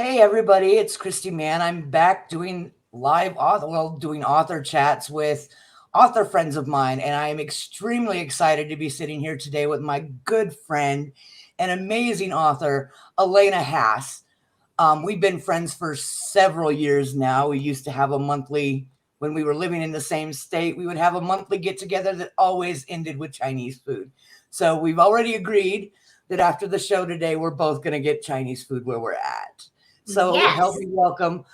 Hey everybody, it's Christy Mann. I'm back doing doing author chats with author friends of mine, and I am extremely excited to be sitting here today with my good friend and amazing author, Alana Haase. We've been friends for several years now. We used to have a monthly, when we were living in the same state, we would have a monthly get together that always ended with Chinese food. So we've already agreed that after the show today, we're both going to get Chinese food where we're at. So help Yes. me welcome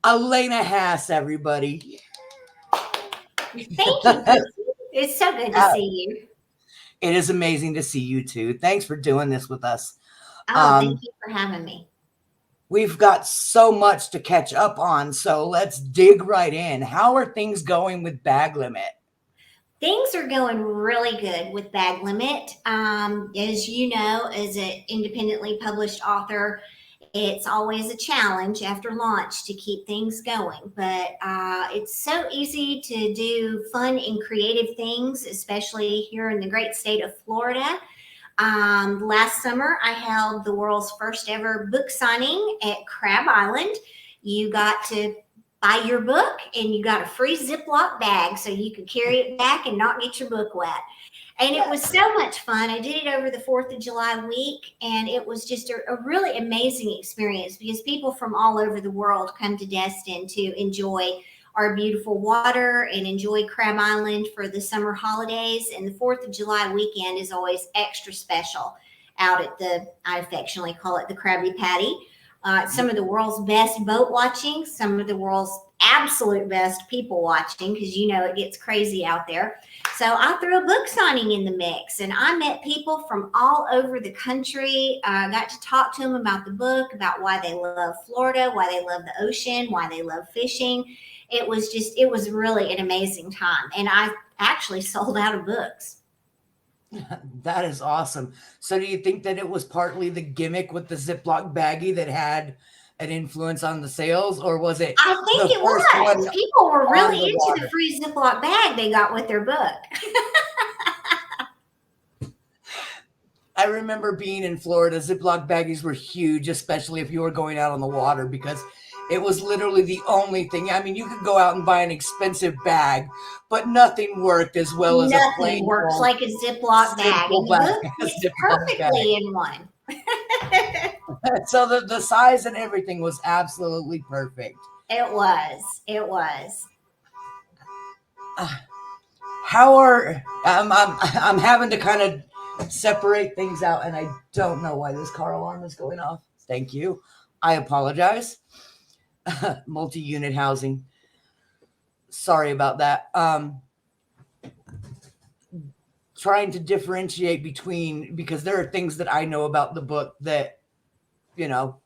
Alana Haase, everybody. Thank you, Christy. It's so good to Uh, see you. it is amazing to see you too. Thanks for doing this with us. Oh, thank Um, you for having me. we've got so much to catch up on, so let's dig right in. How are things going with Bag Limit? Things are going really good with Bag Limit. As you know, as an independently published author, it's always a challenge after launch to keep things going. But it's so easy to do fun and creative things, especially here in the great state of Florida. Last summer, I held the world's first ever book signing at Crab Island. You got to buy your book and you got a free Ziploc bag so you could carry it back and not get your book wet. And it was so much fun. I did it over the 4th of July week, and it was just a really amazing experience because people from all over the world come to Destin to enjoy our beautiful water and enjoy Crab Island for the summer holidays. And the 4th of July weekend is always extra special out at I affectionately call it the Krabby Patty. Some of the world's best boat watching, some of the world's absolute best people watching, because you know it gets crazy out there. So I threw a book signing in the mix, and I met people from all over the country. I got to talk to them about the book, about why they love Florida, why they love the ocean, why they love fishing. It was really an amazing time. And I actually sold out of books. That is awesome. So, do you think that it was partly the gimmick with the Ziploc baggie that had an influence on the sales, or was it I the think it first one was. People were on really the into the water? free Ziploc bag they got with their book. I remember being in Florida, Ziploc baggies were huge, especially if you were going out on the water, because it was literally the only thing. I mean, you could go out and buy an expensive bag, but nothing worked as well as a Nothing plain works old like a Ziploc bag, simple and the bag, book a fits Ziploc bag. perfectly in one. So the size and everything was absolutely perfect. It was. It was. Uh, How are I'm having to kind of separate things out, and I don't know why this car alarm is going off. Thank you. I apologize. Multi-unit housing. Sorry about that. Trying to differentiate between, because there are things that I know about the book that, you know,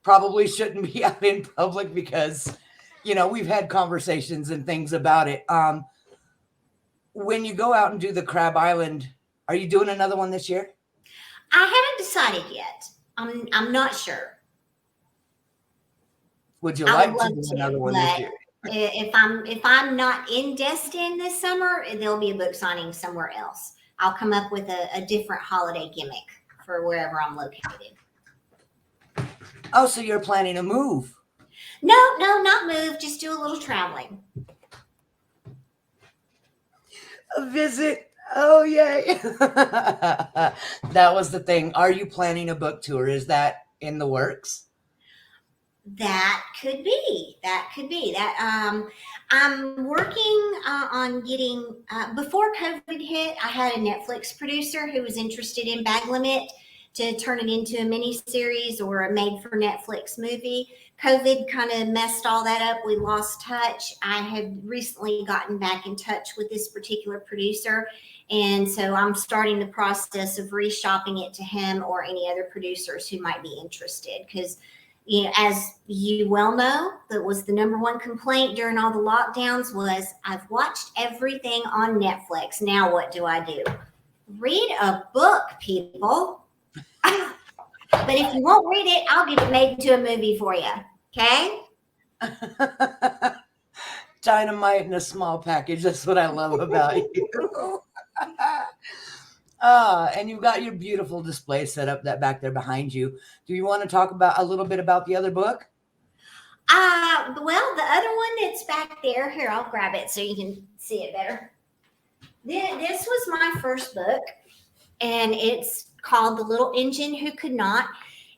probably shouldn't be out in public because, we've had conversations and things about it. When you go out and do the Crab Island, are you doing another one this year? I haven't decided yet. I'm not sure. Would you I would like to love do to, another one this but year? if I'm not in Destin this summer, there'll be a book signing somewhere else. I'll come up with a different holiday gimmick for wherever I'm located. Oh, so you're planning to move? No, no, not move. Just do a little traveling. A visit? Oh, yay. That was the thing. Are you planning a book tour? Is that in the works? That could be. That could be. I'm working on getting. Before COVID hit, I had a Netflix producer who was interested in Bag Limit to turn it into a mini series or a made for Netflix movie. COVID kind of messed all that up. We lost touch. I had recently gotten back in touch with this particular producer. And so I'm starting the process of reshopping it to him or any other producers who might be interested. Because as you well know, that was the number one complaint during all the lockdowns was I've watched everything on Netflix. Now what do I do? Read a book, people. But if you won't read it, I'll get it made into a movie for you. Okay? Dynamite in a small package. That's what I love about you. And you've got your beautiful display set up that back there behind you. Do you want to talk about a little bit about the other book? Well, the other one that's back there, here, I'll grab it so you can see it better. This was my first book, and it's called The Little Engine Who Could Not.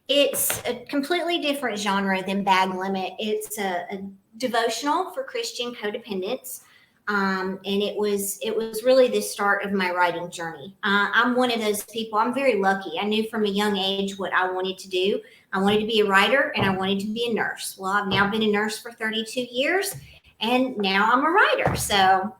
It's a completely different genre than Bag Limit. It's a devotional for Christian codependents. And it was really the start of my writing journey. I'm one of those people. I'm very lucky. I knew from a young age what I wanted to do. I wanted to be a writer and I wanted to be a nurse. Well, I've now been a nurse for 32 years and now I'm a writer. So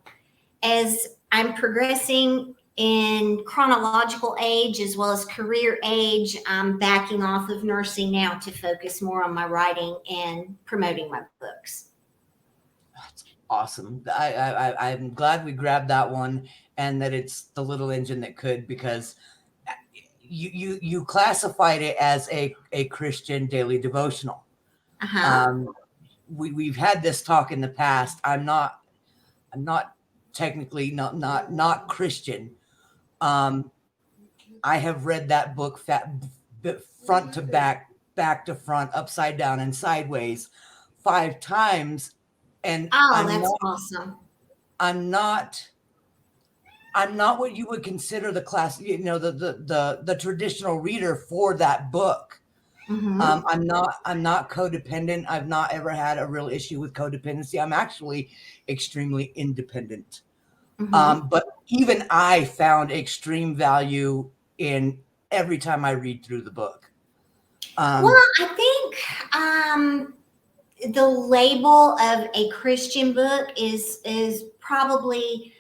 as I'm progressing in chronological age as well as career age, I'm backing off of nursing now to focus more on my writing and promoting my books. Awesome. I'm glad we grabbed that one and that it's The Little Engine That Could, because you classified it as a Christian daily devotional. Uh-huh. We've had this talk in the past. I'm not technically not Christian. I have read that book front to back to front, upside down and sideways 5 times, and Oh, that's awesome. I'm not what you would consider the class, the traditional reader for that book. Mm-hmm. I'm not codependent. I've not ever had a real issue with codependency. I'm actually extremely independent. Mm-hmm. But even I found extreme value in every time I read through the book. Well, I think the label of a Christian book is probably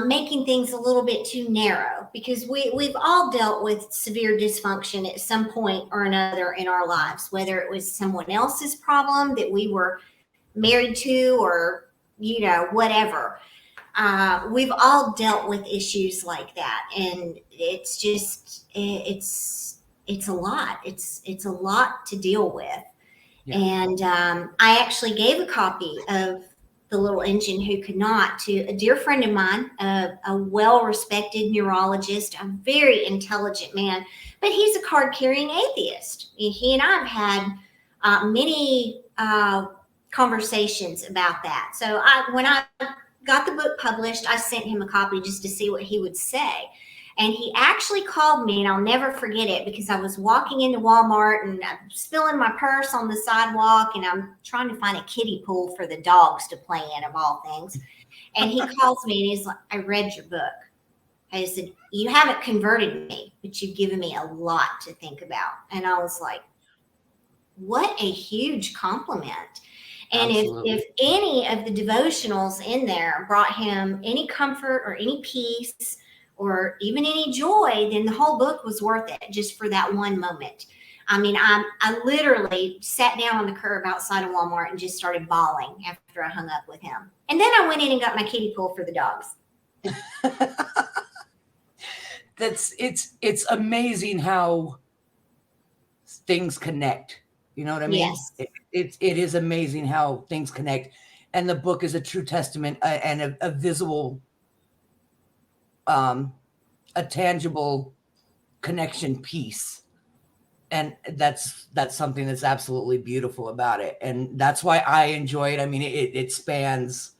making things a little bit too narrow, because we've all dealt with severe dysfunction at some point or another in our lives, whether it was someone else's problem that we were married to, or whatever. We've all dealt with issues like that, and it's a lot. It's a lot to deal with. Yeah. And I actually gave a copy of The Little Engine Who Could Not to a dear friend of mine, a well-respected neurologist, a very intelligent man, but he's a card-carrying atheist. He and I have had many conversations about that. So when I got the book published, I sent him a copy just to see what he would say. And he actually called me, and I'll never forget it, because I was walking into Walmart and I'm spilling my purse on the sidewalk, and I'm trying to find a kiddie pool for the dogs to play in, of all things. And he calls me and he's like, "I read your book." I said, "You haven't converted me, but you've given me a lot to think about." And I was like, what a huge compliment. And if any of the devotionals in there brought him any comfort or any peace or even any joy, then the whole book was worth it, just for that one moment. I mean, I literally sat down on the curb outside of Walmart and just started bawling after I hung up with him. And then I went in and got my kiddie pool for the dogs. It's amazing how things connect. You know what I mean? Yes. It is amazing how things connect. And the book is a true testament, and a visible, a tangible connection piece. And that's something that's absolutely beautiful about it. And that's why I enjoy it. I mean, it spans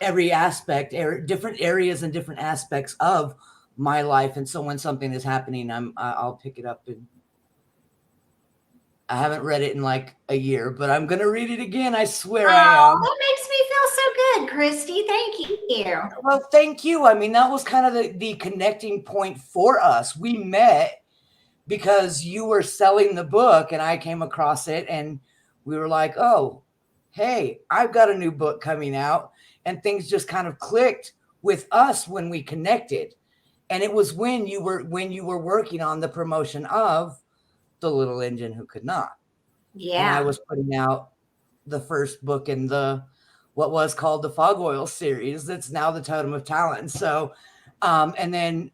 every aspect, different areas and different aspects of my life. And so when something is happening, I'll pick it up. And I haven't read it in like a year, but I'm going to read it again. I swear I am. That makes me feel so good, Christy. Thank you. Well, thank you. I mean, that was kind of the connecting point for us. We met because you were selling the book and I came across it, and we were like, oh, hey, I've got a new book coming out. And things just kind of clicked with us when we connected. And it was when you were working on the promotion of The Little Engine Who Could Not. Yeah. And I was putting out the first book in what was called the Fog Oil series. That's now the Totem of Talent. So, and then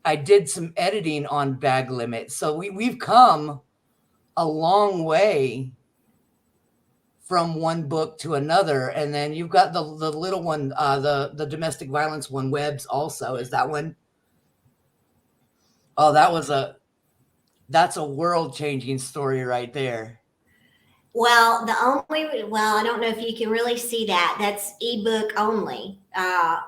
I did some editing on Bag Limit. So we've come a long way from one book to another. And then you've got the little one, the domestic violence one, Webs also. Is that one? Oh, that's a world changing story right there. Well, I don't know if you can really see that. That's ebook only,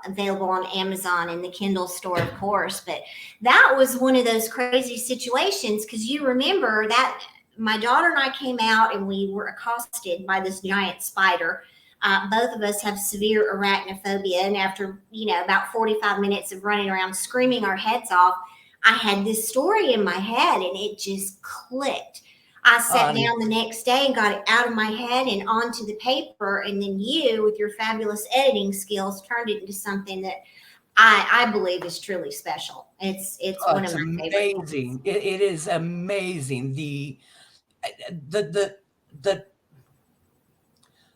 available on Amazon and the Kindle store, of course. But that was one of those crazy situations because you remember that my daughter and I came out and we were accosted by this giant spider. Both of us have severe arachnophobia. And after, about 45 minutes of running around screaming our heads off, I had this story in my head and it just clicked. I sat down the next day and got it out of my head and onto the paper. And then you, with your fabulous editing skills, turned it into something that I believe is truly special. It's one of my favorite. Amazing. It is amazing. The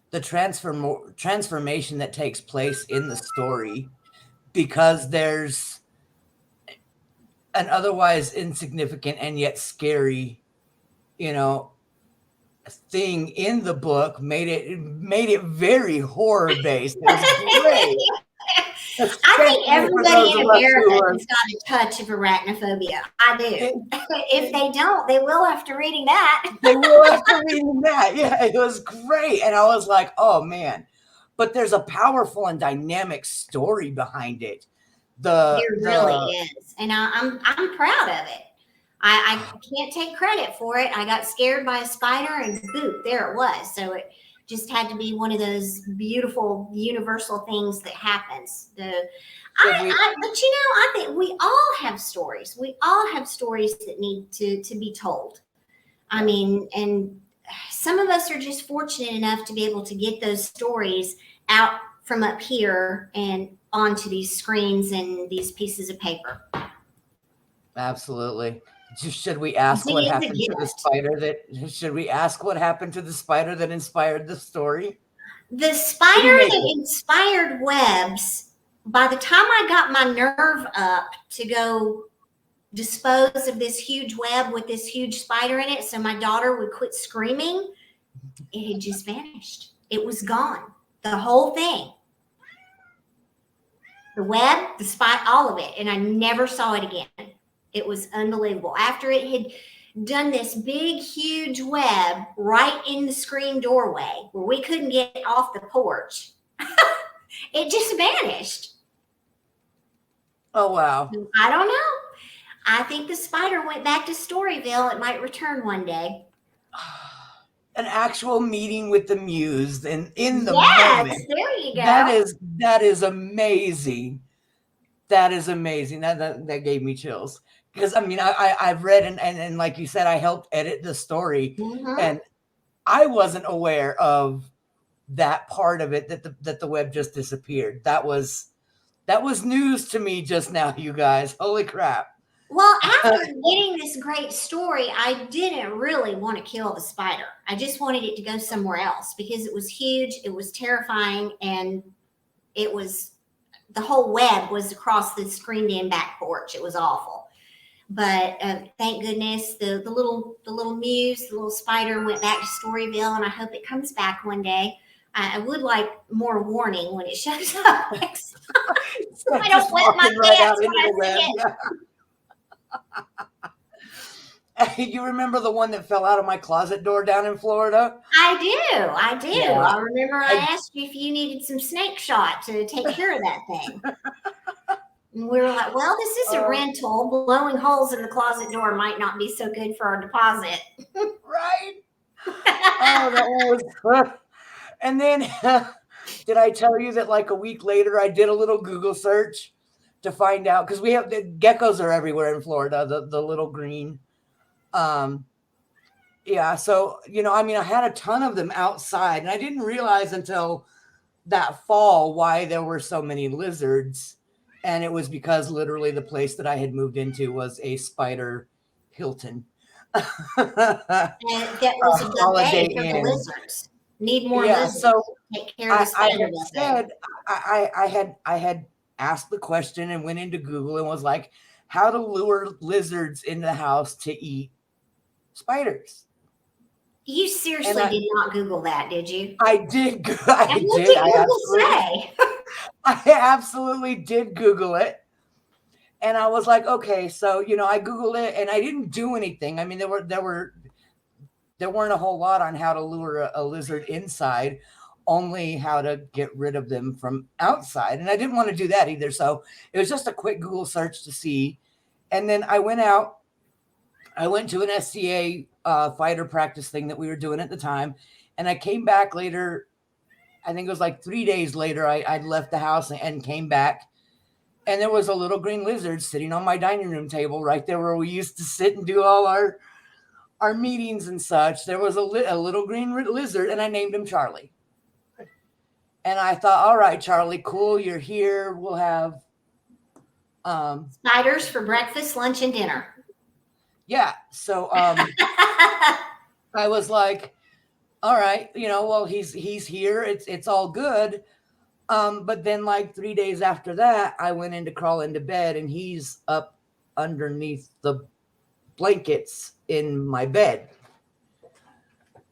the transformation that takes place in the story, because there's an otherwise insignificant and yet scary, thing in the book, made it very horror based. It was great. I think everybody in America has got a touch of arachnophobia. I do. If they don't, they will after reading that. They will after reading that. Yeah, it was great. And I was like, oh man. But there's a powerful and dynamic story behind it. There really is. And I'm proud of it. I can't take credit for it. I got scared by a spider and boop, there it was. So it just had to be one of those beautiful universal things that happens. But I think we all have stories. We all have stories that need to be told. I mean, and some of us are just fortunate enough to be able to get those stories out from up here and onto these screens and these pieces of paper. Absolutely. Should we ask what happened to the spider should we ask what happened to the spider that inspired the story? The spider that inspired Webs, by the time I got my nerve up to go dispose of this huge web with this huge spider in it so my daughter would quit screaming, it had just vanished. It was gone. The whole thing. The web, the spider, all of it. And I never saw it again. It was unbelievable. After it had done this big, huge web right in the screen doorway where we couldn't get off the porch, it just vanished. Oh, wow. I don't know. I think the spider went back to Storyville. It might return one day. An actual meeting with the muse and in the moment. There you go. That is amazing. That is amazing. That gave me chills. Because I mean, I've read and like you said, I helped edit the story, and I wasn't aware of that part of it, that the web just disappeared. That was news to me just now, you guys. Holy crap. Well, after getting this great story, I didn't really want to kill the spider. I just wanted it to go somewhere else because it was huge, it was terrifying, and the whole web was across the screened-in back porch. It was awful. But thank goodness the little muse, the little spider went back to Storyville, and I hope it comes back one day. I would like more warning when it shows up next time, so I don't wet my pants when I see it. You remember the one that fell out of my closet door down in Florida? I do. Yeah. I remember I asked you if you needed some snake shot to take care of that thing. And we were like, well, this is a rental. Blowing holes in the closet door might not be so good for our deposit. Right? Oh, that one was. And then, did I tell you that like a week later, I did a little Google search to find out, because we have the geckos are everywhere in Florida, the little green. Yeah. So, I mean, I had a ton of them outside, and I didn't realize until that fall why there were so many lizards. And it was because literally the place that I had moved into was a spider Hilton. And that was a good day for the lizards. Need more lizards. So take care of the spider. I had asked the question and went into Google and was like, how to lure lizards into the house to eat spiders. You And seriously did not Google that, did you? I did. And I what did. did Google say? I absolutely did Google it. And I was like, okay, so I Googled it and I didn't do anything. I mean, there weren't a whole lot on how to lure a lizard inside, only how to get rid of them from outside. And I didn't want to do that either. So it was just a quick Google search to see. And then I went out. I went to an SCA fighter practice thing that we were doing at the time. And I came back later. I think it was like 3 days later. I'd left the house and came back. And there was a little green lizard sitting on my dining room table right there where we used to sit and do all our meetings and such. There was a little green lizard, and I named him Charlie. And I thought, all right, Charlie, cool, you're here. We'll have spiders for breakfast, lunch, and dinner. Yeah. So I was like, all right, well, he's here. It's all good. But then like 3 days after that, I went in to crawl into bed, and he's up underneath the blankets in my bed.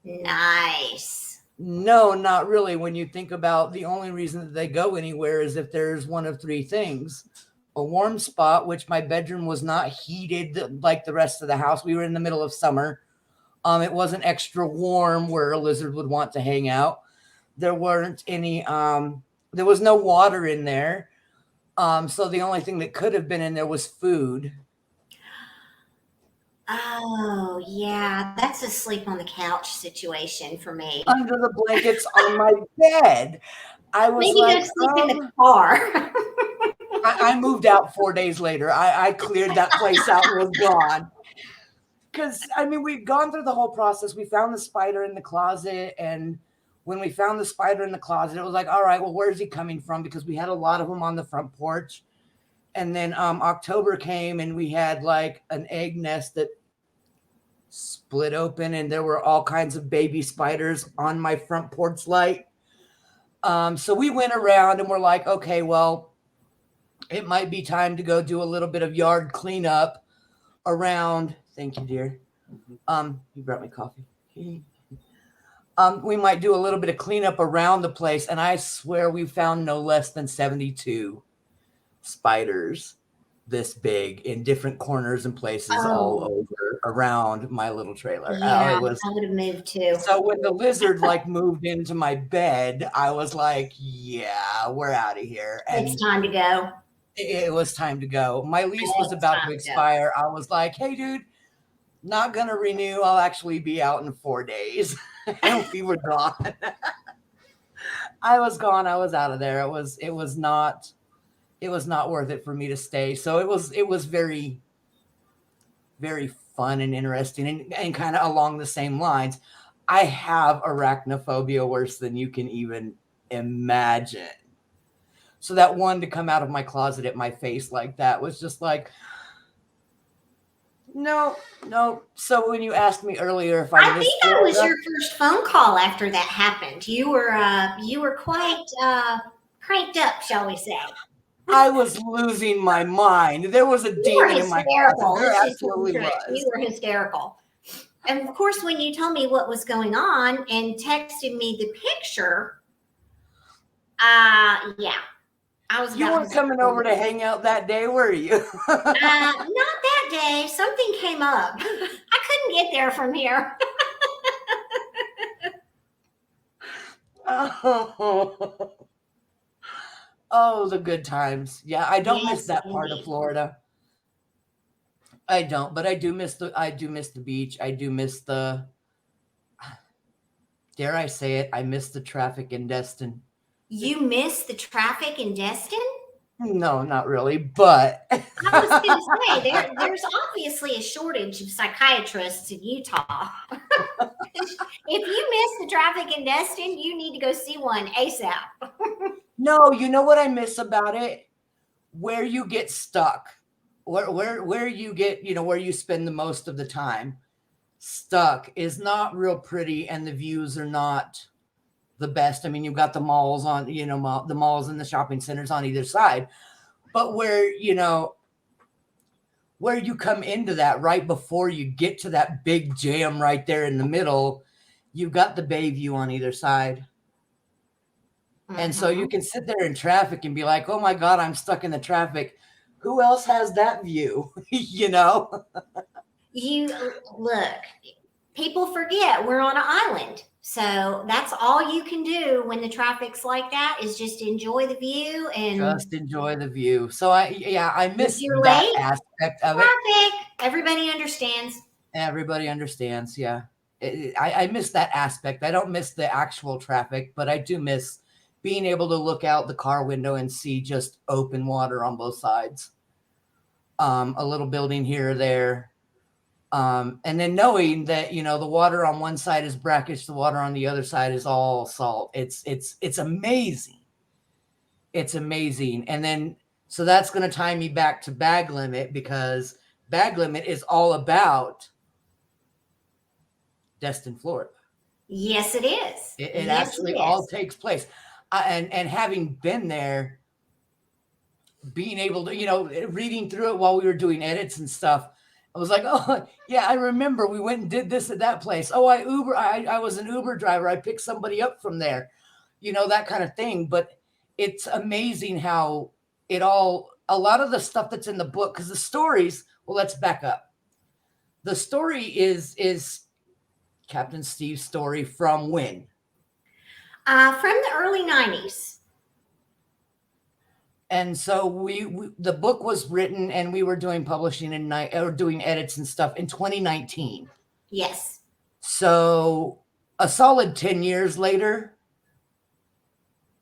Nice. No, not really. When you think about the only reason that they go anywhere is if there's one of three things: a warm spot, which my bedroom was not heated like the rest of the house. We were in the middle of summer. It wasn't extra warm where a lizard would want to hang out. There weren't any, there was no water in there. So the only thing that could have been in there was food. Oh, yeah. That's a sleep on the couch situation for me. Under the blankets on my bed. I was Maybe like, go sleep in the car. I moved out 4 days later. I cleared that place out and was gone. Because, I mean, we've gone through the whole process. We found the spider in the closet. And when we found the spider in the closet, it was like, all right, well, where's he coming from? Because we had a lot of them on the front porch. And then October came, and we had like an egg nest that split open, and there were all kinds of baby spiders on my front porch light. So we went around and we're like, okay, well, it might be time to go do a little bit of yard cleanup around. Thank you, dear. You brought me coffee. We might do a little bit of cleanup around the place. And I swear we found no less than 72 spiders this big in different corners and places all over around my little trailer. Yeah, I I would have moved too. So when the lizard like moved into my bed, I was like, yeah, we're out of here. And it's time to go. It was time to go. My lease was about to expire. I was like, hey, dude, not going to renew. I'll actually be out in 4 days. And we were gone. I was gone. I was out of there. It was not worth it for me to stay. So it was very, very fun and interesting and kind of along the same lines. I have arachnophobia worse than you can even imagine. So that one to come out of my closet at my face like that was just like, no. So when you asked me earlier if I think that was your first phone call after that happened. You were quite cranked up, shall we say? I was losing my mind. There was a demon in my closet. There absolutely was. You were hysterical. And of course, when you told me what was going on and texted me the picture, yeah. You weren't coming over to hang out that day, were you? Not that day. Something came up. I couldn't get there from here. Oh, the good times. Yeah, I don't miss that part of Florida. I don't, but I do miss the beach. I do miss the, dare I say it, I miss the traffic in Destin. You miss the traffic in Destin? No, not really, but I was going to say there's obviously a shortage of psychiatrists in Utah. If you miss the traffic in Destin, you need to go see one ASAP. No, you know what I miss about it? Where you get stuck, where you get, where you spend the most of the time stuck is not real pretty, and the views are not the best. I mean, you've got the malls on, the malls and the shopping centers on either side, but where you come into that right before you get to that big jam right there in the middle, you've got the bay view on either side. And so you can sit there in traffic and be like, oh my God, I'm stuck in the traffic. Who else has that view? You know? You look, people forget we're on an island. So that's all you can do when the traffic's like that is just enjoy the view. And Just enjoy the view. So I if miss you're that late, aspect of it. traffic, everybody understands. Everybody understands. Yeah. I miss that aspect. I don't miss the actual traffic, but I do miss being able to look out the car window and see just open water on both sides. A little building here or there. And then knowing that, you know, the water on one side is brackish, the water on the other side is all salt. It's amazing. It's amazing. And then, so that's going to tie me back to Bag Limit, because Bag Limit is all about Destin, Florida. Yes, it is. It Yes, actually it all is. takes place. And having been there, being able to, you know, reading through it while we were doing edits and stuff, I was like, oh yeah, I remember we went and did this at that place. Oh, I was an Uber driver. I picked somebody up from there, you know, that kind of thing. But it's amazing how a lot of the stuff that's in the book, because the stories, well, let's back up. The story is Captain Steve's story from when? From the early 90s. And so we the book was written and we were doing publishing and or doing edits and stuff in 2019. Yes. So a solid 10 years later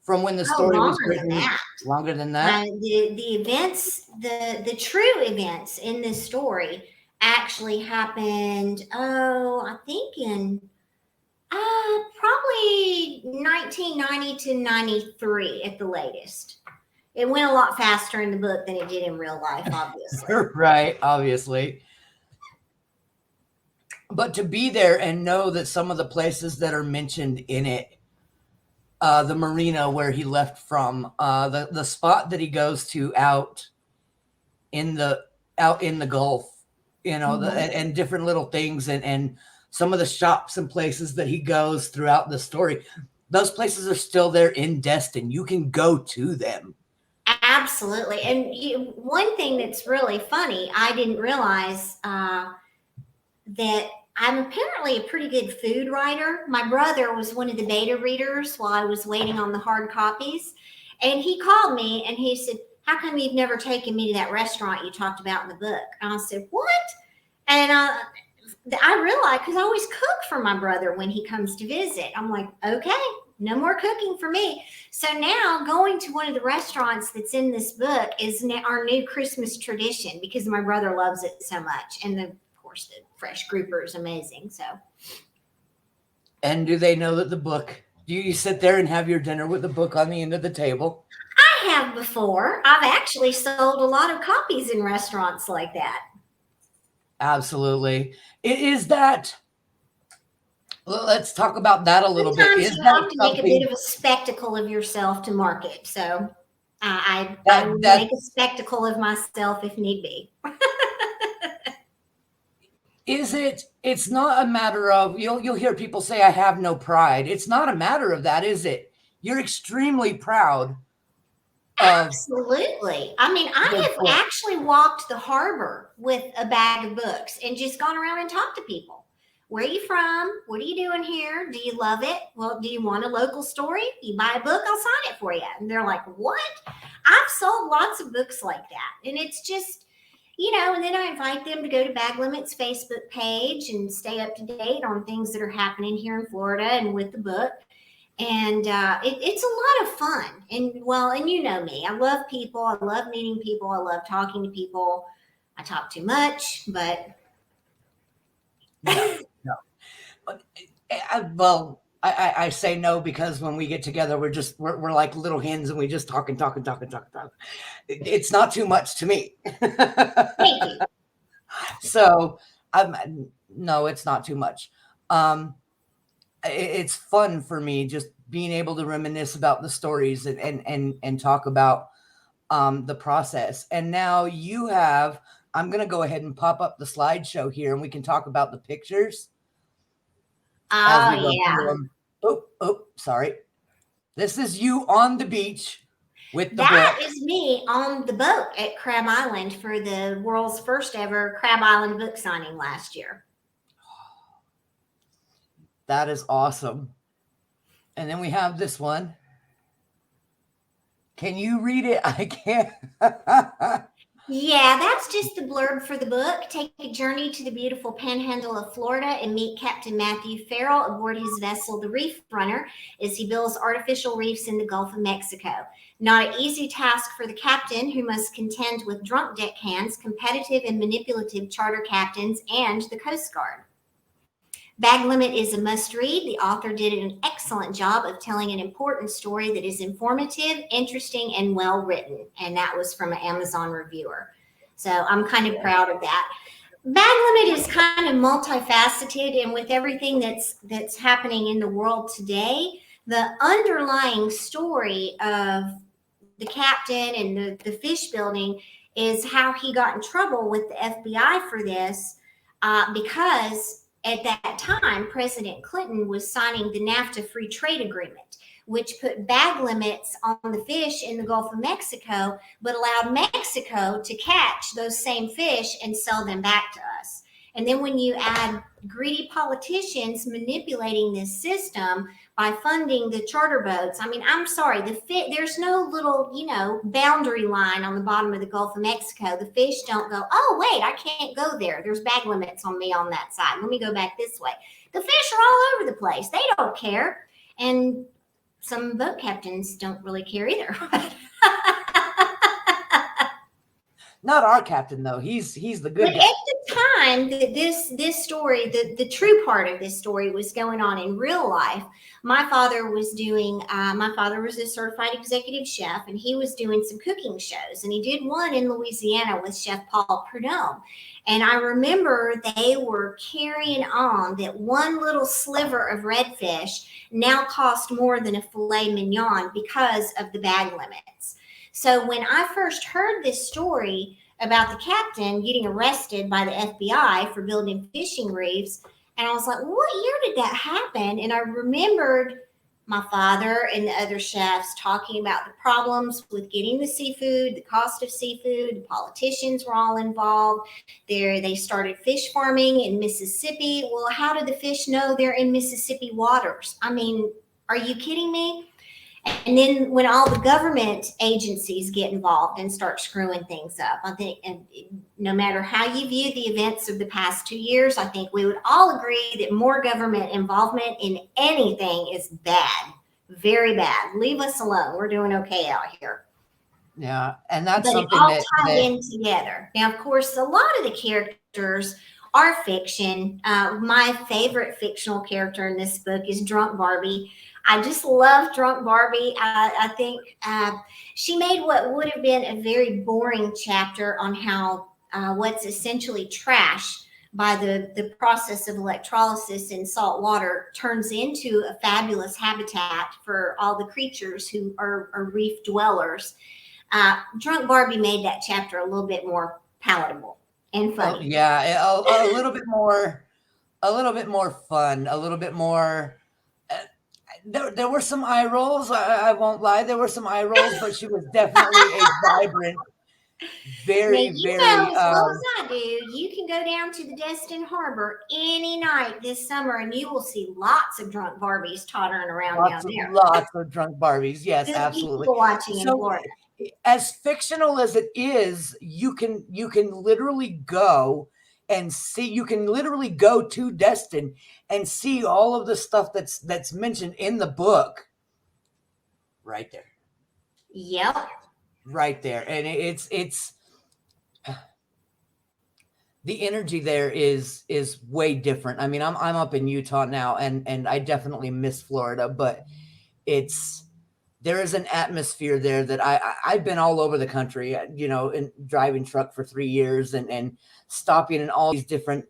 from when the Oh, story was longer than written. that. Longer than that. The events, the true events in this story actually happened. Oh, I think in probably 1990 to 93 at the latest. It went a lot faster in the book than it did in real life, obviously. Right, obviously. But to be there and know that some of the places that are mentioned in it, the marina where he left from, the spot that he goes to out in the Gulf, you know, and different little things, and some of the shops and places that he goes throughout the story, those places are still there in Destin. You can go to them. Absolutely. And one thing that's really funny, I didn't realize that I'm apparently a pretty good food writer. My brother was one of the beta readers while I was waiting on the hard copies. And he called me and he said, how come you've never taken me to that restaurant you talked about in the book? And I said, what? And I realized, because I always cook for my brother when he comes to visit. I'm like, okay, no more cooking for me. So now going to one of the restaurants that's in this book is our new Christmas tradition, because my brother loves it so much. And of course, the fresh grouper is amazing. So. And do they know that the book, do you sit there and have your dinner with the book on the end of the table? I have before. I've actually sold a lot of copies in restaurants like that. Absolutely. It is that. Let's talk about that a little Sometimes bit. Is you that have to make a bit of a spectacle of yourself to market. So I will make a spectacle of myself if need be. It's not a matter of, you'll hear people say, I have no pride. It's not a matter of that, is it? You're extremely proud. Absolutely. I mean, I have actually walked the harbor with a bag of books and just gone around and talked to people. Where are you from? What are you doing here? Do you love it? Well, do you want a local story? You buy a book, I'll sign it for you. And they're like, what? I've sold lots of books like that. And it's just, you know, and then I invite them to go to Bag Limit's Facebook page and stay up to date on things that are happening here in Florida and with the book. And it's a lot of fun. And you know me, I love people. I love meeting people. I love talking to people. I talk too much, but. No. Well, I say no because when we get together, we're like little hens and we just talk and talk and talk and talk and talk. It's not too much to me. Thank you. So no, it's not too much. It's fun for me just being able to reminisce about the stories and talk about the process. And now I'm going to go ahead and pop up the slideshow here and we can talk about the pictures. as Oh we go through yeah. them. Oh, sorry. This is you on the beach with the That book. is me on the boat at Crab Island for the world's first ever Crab Island book signing last year. That is awesome. And then we have this one. Can you read it? I can't. Yeah, that's just the blurb for the book. Take a journey to the beautiful panhandle of Florida and meet Captain Matthew Farrell aboard his vessel, the Reef Runner, as he builds artificial reefs in the Gulf of Mexico. Not an easy task for the captain, who must contend with drunk deckhands, competitive and manipulative charter captains, and the Coast Guard. Bag Limit is a must read. The author did an excellent job of telling an important story that is informative, interesting, and well written. And that was from an Amazon reviewer. So I'm kind of proud of that. Bag Limit is kind of multifaceted, and with everything that's happening in the world today, the underlying story of the captain and the fish building is how he got in trouble with the FBI for this, because at that time, President Clinton was signing the NAFTA free trade agreement, which put bag limits on the fish in the Gulf of Mexico, but allowed Mexico to catch those same fish and sell them back to us. And then when you add greedy politicians manipulating this system by funding the charter boats, I mean, I'm sorry, there's no little, boundary line on the bottom of the Gulf of Mexico. The fish don't go, oh, wait, I can't go there. There's bag limits on me on that side. Let me go back this way. The fish are all over the place. They don't care. And some boat captains don't really care either. Not our captain, though. He's the good But guy. at the time that this story, the true part of this story was going on in real life, my father was a certified executive chef, and he was doing some cooking shows. And he did one in Louisiana with Chef Paul Prudhomme. And I remember they were carrying on that one little sliver of redfish now cost more than a filet mignon because of the bag limits. So when I first heard this story about the captain getting arrested by the FBI for building fishing reefs, and I was like, what year did that happen? And I remembered my father and the other chefs talking about the problems with getting the seafood, the cost of seafood. The politicians were all involved. They started fish farming in Mississippi. Well, how do the fish know they're in Mississippi waters? I mean, are you kidding me? And then when all the government agencies get involved and start screwing things up, I think, and no matter how you view the events of the past 2 years, I think we would all agree that more government involvement in anything is bad, very bad. Leave us alone. We're doing okay out here. Yeah, and that's But it something all that tied in together. Now, of course, a lot of the characters are fiction. My favorite fictional character in this book is Drunk Barbie. I just love Drunk Barbie. I think she made what would have been a very boring chapter on how what's essentially trash by the process of electrolysis in salt water turns into a fabulous habitat for all the creatures who are reef dwellers. Drunk Barbie made that chapter a little bit more palatable and funny. Oh, yeah, a little bit more, fun, a little bit more. There were some eye rolls. I won't lie. There were some eye rolls, but she was definitely a vibrant, very, now, you very. know as well as I do, you can go down to the Destin Harbor any night this summer, and you will see lots of drunk Barbies tottering around down there. Lots of drunk Barbies. Yes, Good absolutely. people watching in So, Florida. as fictional as it is, you can literally go and see. You can literally go to Destin and see all of the stuff that's mentioned in the book. Right there. Yep. Right there, and it's the energy there is way different. I mean, I'm up in Utah now, and I definitely miss Florida, but there is an atmosphere there that I've been all over the country, in driving truck for 3 years and stopping in all these different,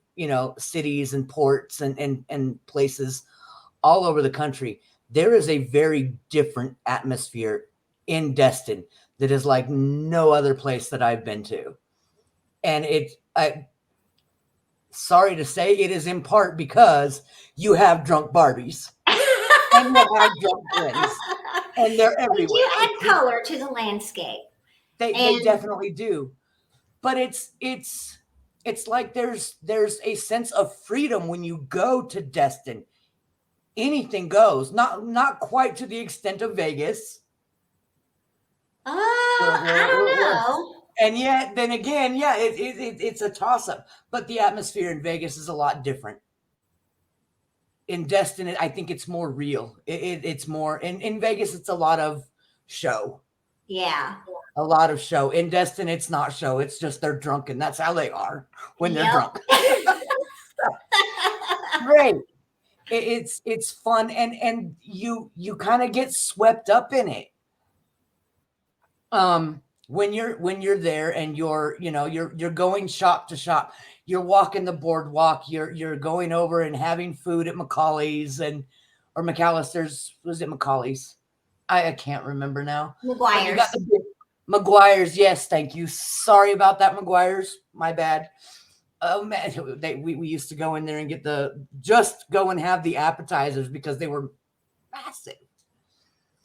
cities and ports and places all over the country. There is a very different atmosphere in Destin that is like no other place that I've been to. And sorry to say, it is in part because you have drunk Barbies and you have drunk twins, and they're They do everywhere. add color to the landscape. They definitely do. But it's like there's a sense of freedom when you go to Destin. Anything goes. Not quite to the extent of Vegas. I don't know. And yet, then again, yeah, it's a toss up. But the atmosphere in Vegas is a lot different. In Destin, I think it's more real. It's more in Vegas. It's a lot of show. Yeah. A lot of show. In Destin, it's not show. It's just they're drunk, and that's how they are when they're Yep. drunk. Great. It's fun, and you kind of get swept up in it. When you're there and you're going shop to shop, you're walking the boardwalk, you're going over and having food at McCauley's or McAllister's. Was it McCauley's? I can't remember now. McGuire's. You got the McGuire's. Yes, thank you. Sorry about that, McGuire's. My bad. Oh man, we used to go in there and just go and have the appetizers because they were massive.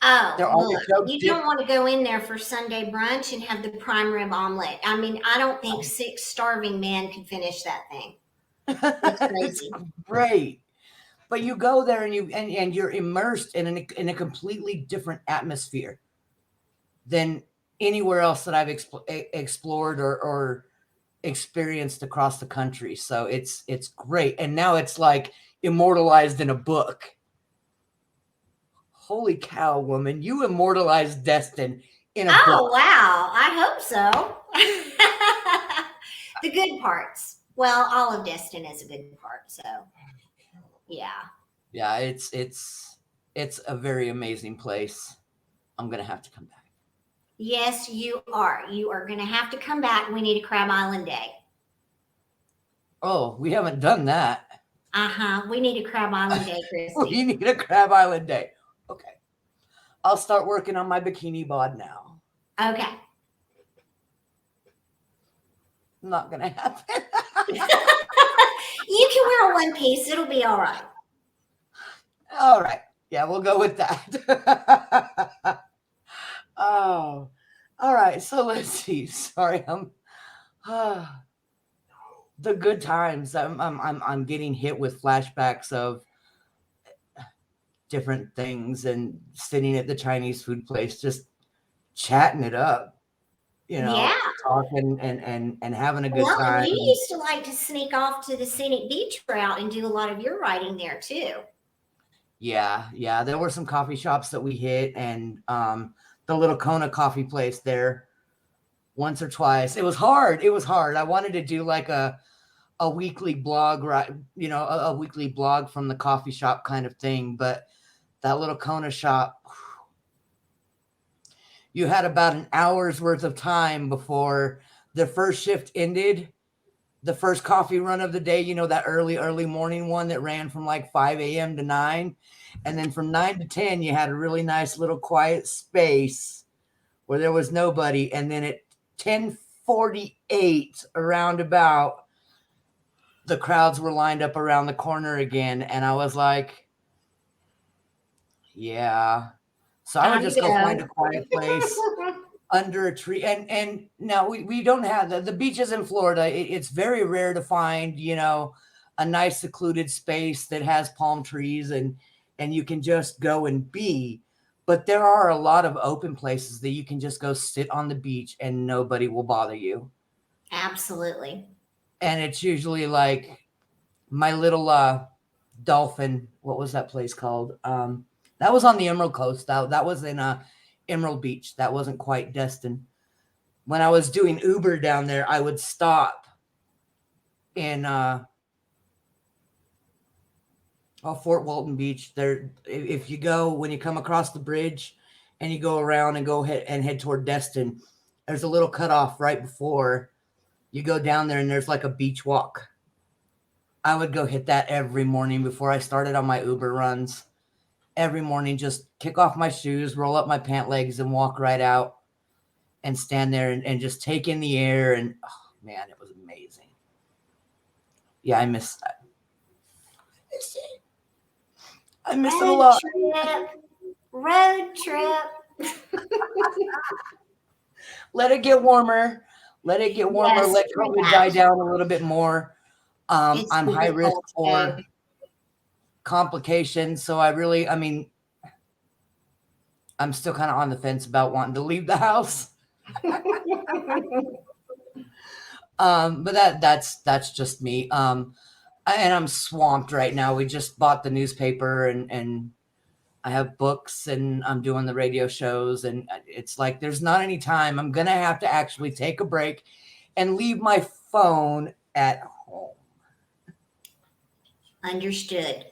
Oh, look, you don't want to go in there for Sunday brunch and have the prime rib omelet. I mean, I don't think 6 starving men could finish that thing. It's crazy. It's great. But you go there and you're immersed in a completely different atmosphere than anywhere else that I've explored or experienced across the country. So it's great. And now it's like immortalized in a book. Holy cow, woman, you immortalized Destin in a book. Oh, wow. I hope so. The good parts. Well, all of Destin is a good part. So, yeah. Yeah, it's a very amazing place. I'm going to have to come back. Yes, you are. You are going to have to come back. We need a Crab Island Day. Oh, we haven't done that. We need a Crab Island Day, Christy. We need a Crab Island Day. Okay. I'll start working on my bikini bod now. Okay. Not going to happen. You can wear a one piece. It'll be all right. All right. Yeah, we'll go with that. Oh, all right. So let's see. Sorry, the good times. I'm getting hit with flashbacks of different things and sitting at the Chinese food place, just chatting it up, talking and having a good time. You used to like to sneak off to the scenic beach route and do a lot of your writing there too. Yeah. There were some coffee shops that we hit, and the little Kona coffee place there once or twice. It was hard. I wanted to do like a weekly blog, right? A weekly blog from the coffee shop kind of thing. But that little Kona shop, you had about an hour's worth of time before the first shift ended. The first coffee run of the day, that early morning one that ran from like 5 a.m. to 9. And then from 9 to 10, you had a really nice little quiet space where there was nobody. And then at 10:48, around about, the crowds were lined up around the corner again. And I was like, yeah. So I would just go find a quiet place under a tree. And now we don't have the beaches in Florida. It's very rare to find, a nice secluded space that has palm trees and you can just go and be. But there are a lot of open places that you can just go sit on the beach and nobody will bother you. Absolutely. And it's usually like my little dolphin. What was that place called? That was on the Emerald Coast. That was in Emerald Beach. That wasn't quite Destin. When I was doing Uber down there, I would stop in Fort Walton Beach. There, if you go, when you come across the bridge and you go around and head toward Destin, there's a little cutoff right before you go down there, and there's like a beach walk. I would go hit that every morning before I started on my Uber runs. Every morning, just kick off my shoes, roll up my pant legs, and walk right out and stand there and just take in the air. And oh man, it was amazing. Yeah, I miss it. I miss it a Road lot. trip. Road trip. Let it get warmer. Let it get warmer. Yes, Let pretty COVID die much. down a little bit more. It's I'm gonna high get risk cold for today. complications. So I mean, I'm still kind of on the fence about wanting to leave the house. But that's just me. And I'm swamped right now. We just bought the newspaper and I have books and I'm doing the radio shows and it's like there's not any time. I'm gonna have to actually take a break and leave my phone at home. Understood.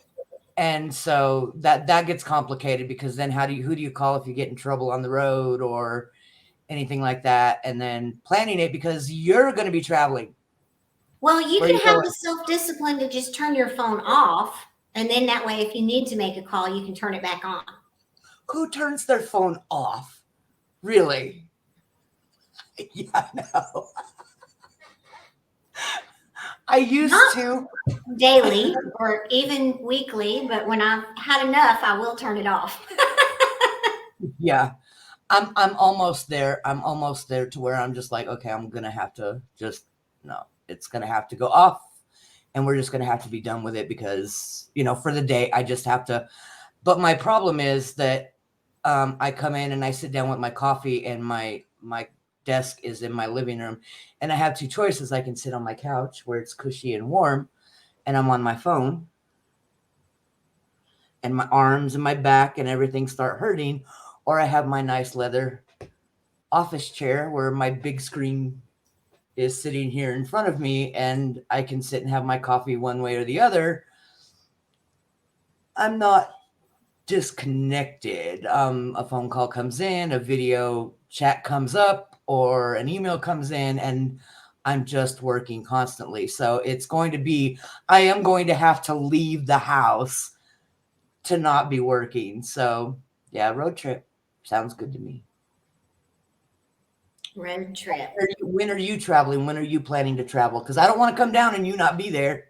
And so that gets complicated because then who do you call if you get in trouble on the road or anything like that? And then planning it because you're going to be traveling. Well, you Where are you can have going? the self-discipline to just turn your phone off. And then that way, if you need to make a call, you can turn it back on. Who turns their phone off? Really? Yeah, I know. I used Not to. daily or even weekly, but when I've had enough, I will turn it off. Yeah. I'm almost there. I'm almost there to where I'm just like, okay, I'm gonna have to just no, it's gonna have to go off and we're just gonna have to be done with it because, for the day I just have to. But my problem is that I come in and I sit down with my coffee and my desk is in my living room and I have two choices. I can sit on my couch where it's cushy and warm and I'm on my phone and my arms and my back and everything start hurting, or I have my nice leather office chair where my big screen is sitting here in front of me and I can sit and have my coffee one way or the other. I'm not disconnected. A phone call comes in, a video chat comes up, or an email comes in, and I'm just working constantly. So I am going to have to leave the house to not be working. So, yeah, road trip sounds good to me. Road trip. When are you traveling? When are you planning to travel? Because I don't want to come down and you not be there.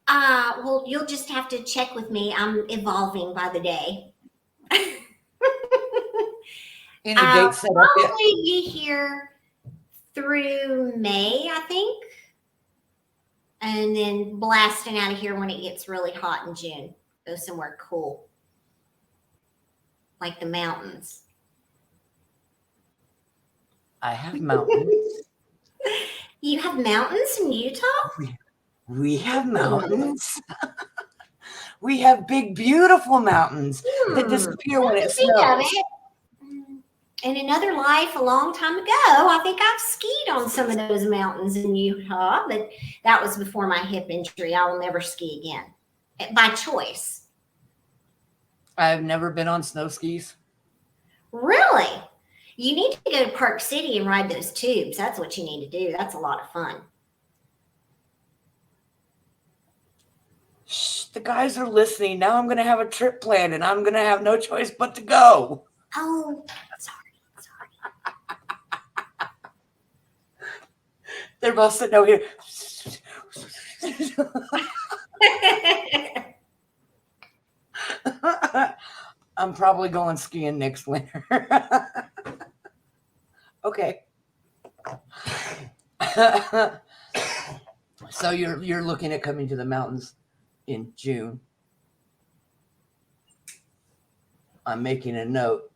Well, you'll just have to check with me. I'm evolving by the day. Any I'll date set up yet? probably be here through May, I think. And then blasting out of here when it gets really hot in June. Go somewhere cool. Like the mountains. I have mountains. You have mountains in Utah? We have mountains. We have big, beautiful mountains that disappear when it Think of snows. it. In another life, a long time ago, I think I've skied on some of those mountains in Utah, but that was before my hip injury. I will never ski again by choice. I've never been on snow skis. Really? You need to go to Park City and ride those tubes. That's what you need to do. That's a lot of fun. Shh, the guys are listening. Now I'm going to have a trip planned and I'm going to have no choice but to go. Oh, sorry. They're both sitting over here. I'm probably going skiing next winter. Okay. So you're looking at coming to the mountains in June. I'm making a note.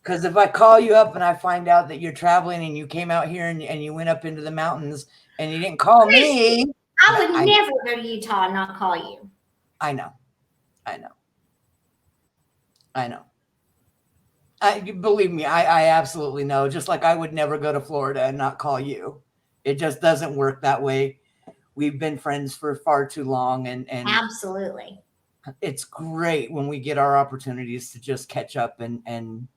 Because if I call you up and I find out that you're traveling and you came out here and you went up into the mountains and you didn't call me. I would never go to Utah and not call you. I know. Believe me, I absolutely know. Just like I would never go to Florida and not call you. It just doesn't work that way. We've been friends for far too long. And Absolutely. it's great when we get our opportunities to just catch up and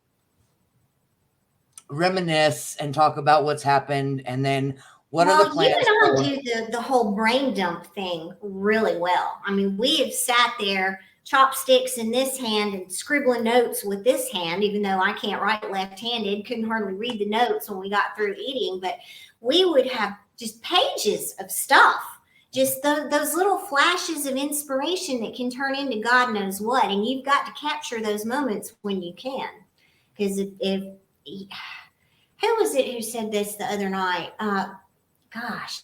reminisce and talk about what's happened and then what are the plans. You and I do the whole brain dump thing really well. I mean, we have sat there, chopsticks in this hand and scribbling notes with this hand, even though I can't write left-handed, couldn't hardly read the notes when we got through eating, but we would have just pages of stuff. Just those little flashes of inspiration that can turn into God knows what. And you've got to capture those moments when you can. Because if who was it who said this the other night? Gosh.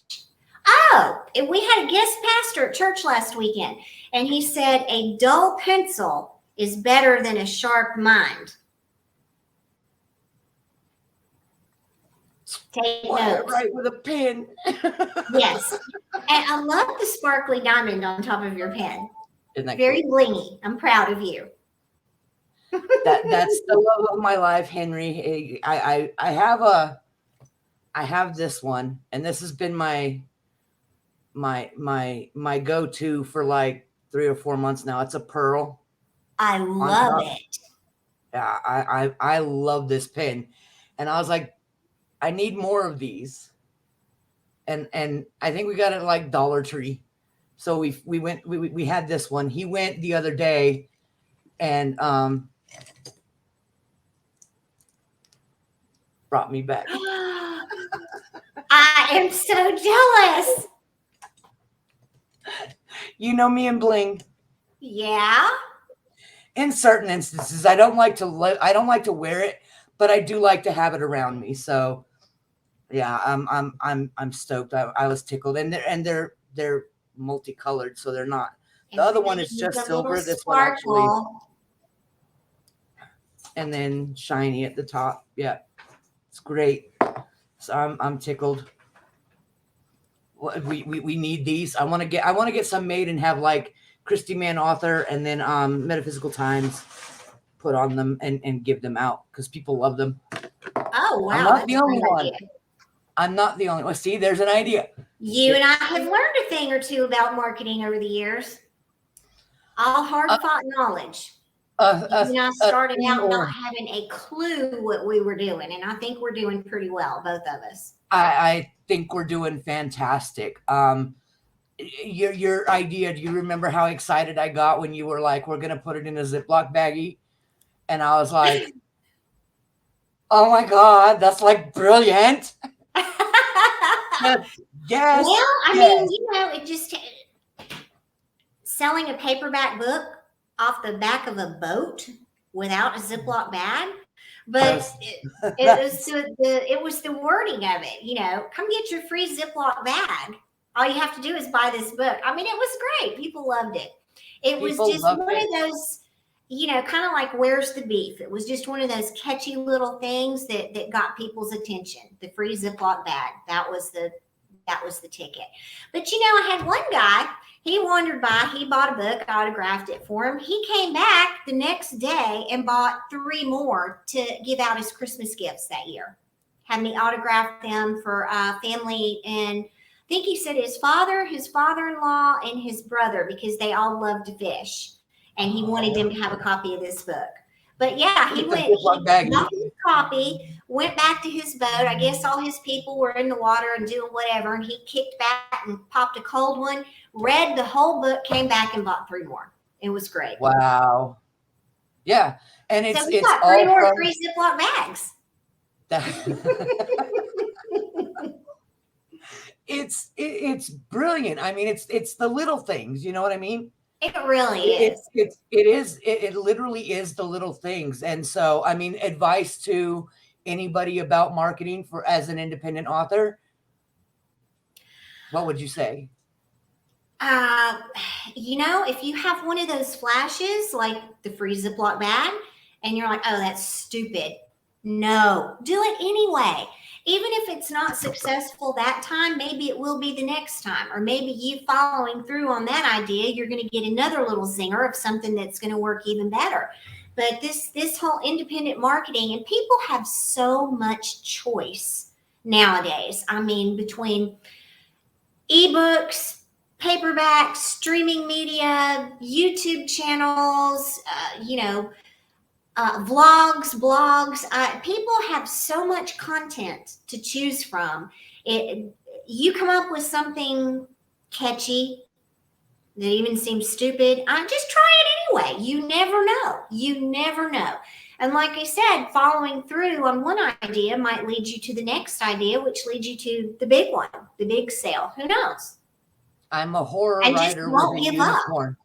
Oh, we had a guest pastor at church last weekend, and he said a dull pencil is better than a sharp mind. Take notes. Right with a pen. Yes. And I love the sparkly diamond on top of your pen. Isn't that very cool? blingy. I'm proud of you. That's the love of my life, Henry. I have this one, and this has been my go-to for like 3 or 4 months now. It's a pearl. I love it. Yeah, I love this pen, and I was like, I need more of these, and I think we got it at like Dollar Tree. So we had this one. He went the other day, and brought me back. I am so jealous. You know me and bling. Yeah. In certain instances, I don't like to wear it, but I do like to have it around me. So, yeah, I'm stoked. I was tickled, and they're multicolored, so they're not. The other one is just silver. This one actually, and then shiny at the top. Yeah, it's great. So I'm tickled. We need these. I want to get some made and have like Christy Mann author and then Metaphysical Times put on them and give them out because people love them. Oh wow! I'm not the only one. I'm not the only one. See, there's an idea. You and I have learned a thing or two about marketing over the years. All hard-fought knowledge. You and I started out not having a clue what we were doing, and I think we're doing pretty well, both of us. I think we're doing fantastic. Your idea, do you remember how excited I got when you were like, we're going to put it in a Ziploc baggie? And I was like, oh my God, that's like brilliant. Yes. Well, I mean, it just selling a paperback book off the back of a boat without a Ziploc bag. But it was the wording of it, come get your free Ziploc bag. All you have to do is buy this book. I mean, it was great. People loved it. It was just one of those, kind of like Where's the Beef? It was just one of those catchy little things that got people's attention. The free Ziploc bag. That was the ticket. But I had one guy, he wandered by, he bought a book, I autographed it for him. He came back the next day and bought 3 more to give out as Christmas gifts that year. Had me autograph them for family, and I think he said his father, his father-in-law, and his brother, because they all loved to fish. And he wanted them to have a copy of this book. But yeah, he got his copy, went back to his boat. I guess all his people were in the water and doing whatever. And he kicked back and popped a cold one, read the whole book, came back and bought 3 more. It was great. Wow. Yeah. And it's got 3 more free Ziploc bags. It's brilliant. I mean, it's the little things, you know what I mean? It really is. It literally is the little things. And so, I mean, advice to anybody about marketing as an independent author, what would you say? If you have one of those flashes, like the free Ziploc bag, and you're like, oh, that's stupid. No, do it anyway. Even if it's not successful that time, maybe it will be the next time. Or maybe you following through on that idea, you're going to get another little zinger of something that's going to work even better. But this whole independent marketing, and people have so much choice nowadays. I mean, between ebooks, paperbacks, streaming media, YouTube channels, vlogs, blogs. People have so much content to choose from. You come up with something catchy that even seems stupid. Just try it anyway. You never know. And like I said, following through on one idea might lead you to the next idea, which leads you to the big one, the big sale. Who knows? I'm a horror And just writer with won't a give up. unicorn.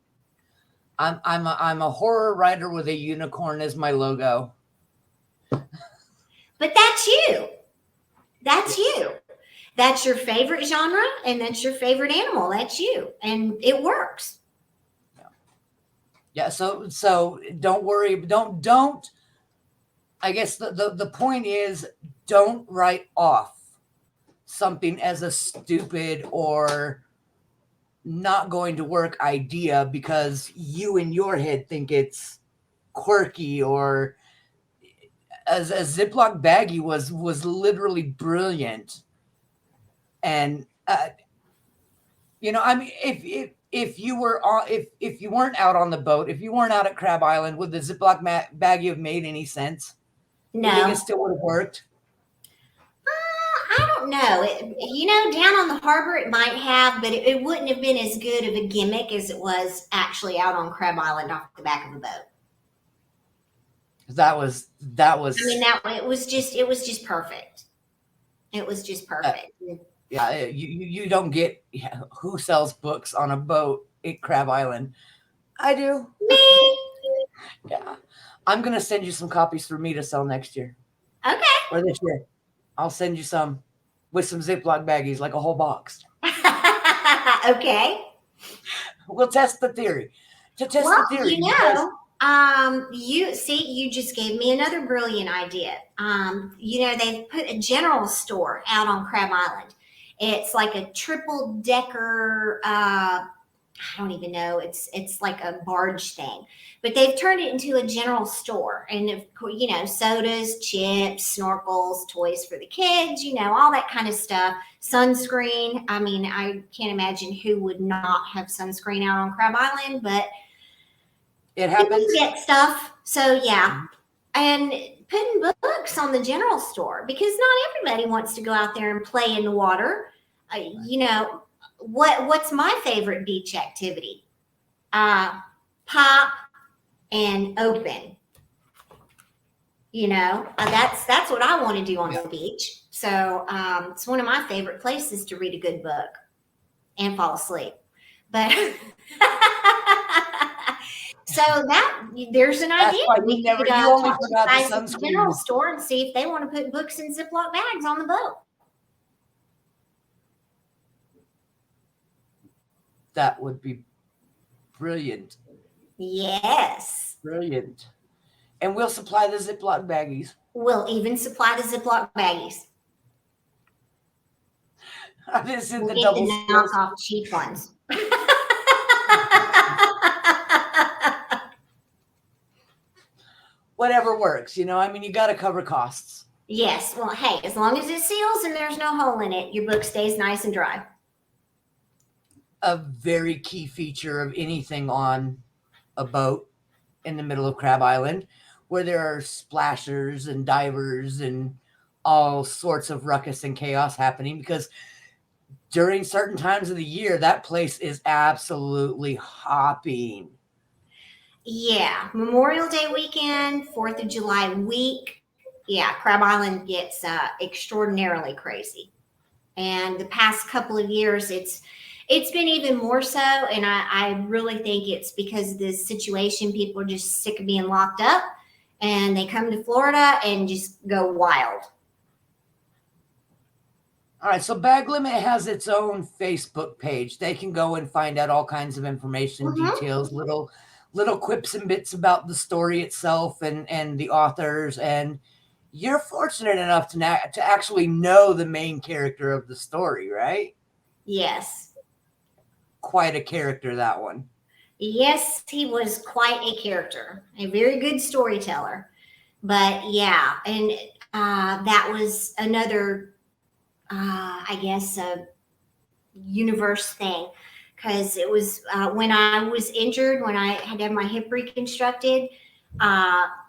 I'm a horror writer with a unicorn as my logo. But that's you. That's you. That's your favorite genre, and that's your favorite animal. That's you, and it works. Yeah. So don't worry. Don't. I guess the point is, don't write off something as a stupid or not going to work idea because you in your head think it's quirky, or as a Ziploc baggie was literally brilliant. And I mean, if you were on, if you weren't out on the boat, if you weren't out at Crab Island, would the Ziploc baggie have made any sense? No. You think it still would have worked? I don't know. Down on the harbor it might have, but it wouldn't have been as good of a gimmick as it was actually out on Crab Island off the back of a boat. That was. I mean, it was just perfect. It was just perfect. Yeah, you don't get who sells books on a boat at Crab Island. I do. Me? Yeah, I'm gonna send you some copies for me to sell next year. Okay. Or this year. I'll send you some with some Ziploc baggies, like a whole box. Okay. We'll test the theory. To test the theory. You just gave me another brilliant idea. They've put a general store out on Crab Island. It's like a triple decker, I don't even know. It's like a barge thing, but they've turned it into a general store. And sodas, chips, snorkels, toys for the kids, all that kind of stuff. Sunscreen. I mean, I can't imagine who would not have sunscreen out on Crab Island, but it happens. You get stuff. So yeah. And putting books on the general store, because not everybody wants to go out there and play in the water. What's my favorite beach activity? Pop and open. That's what I want to do on the beach. So it's one of my favorite places to read a good book and fall asleep. But so there's an idea. We never. You only forgot the sunscreen. General store and see if they want to put books in Ziploc bags on the boat. That would be brilliant. Yes. Brilliant. And we'll supply the Ziploc baggies. We'll even supply the Ziploc baggies. This is the double knockoff cheap ones. Whatever works, you got to cover costs. Yes. Well, hey, as long as it seals and there's no hole in it, your book stays nice and dry. A very key feature of anything on a boat in the middle of Crab Island, where there are splashers and divers and all sorts of ruckus and chaos happening, because during certain times of the year, that place is absolutely hopping. Yeah, Memorial Day weekend, 4th of July week. Yeah, Crab Island gets extraordinarily crazy. And the past couple of years, it's been even more so. And I really think it's because of this situation. People are just sick of being locked up, and they come to Florida and just go wild. All right, so Bag Limit has its own Facebook page. They can go and find out all kinds of information, details, little quips and bits about the story itself and the authors. And you're fortunate enough to actually know the main character of the story, right? Yes. Quite a character, that one. Yes, he was quite a character, a very good storyteller. But yeah, and that was another, I guess, a universe thing. Because it was when I was injured, when I had to have my hip reconstructed,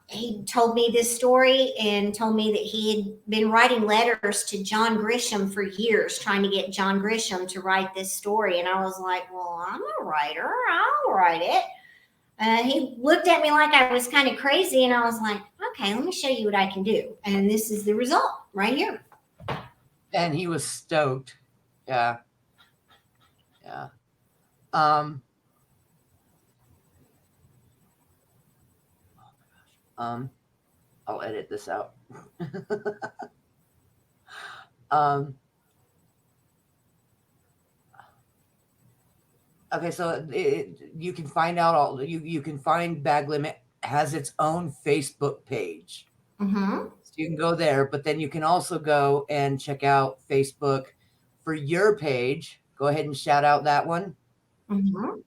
he told me this story and told me that he had been writing letters to John Grisham for years, trying to get John Grisham to write this story. And I was like, well, I'm a writer. I'll write it. He looked at me like I was kind of crazy, and I was like, okay, let me show you what I can do. And this is the result right here. And he was stoked. Yeah. Yeah. Um, I'll edit this out. um, okay, so you can find out all you can find Bag Limit has its own Facebook page. Mm-hmm. So you can go there, but then you can also go and check out Facebook for your page. Go ahead and shout out that one. Mm-hmm.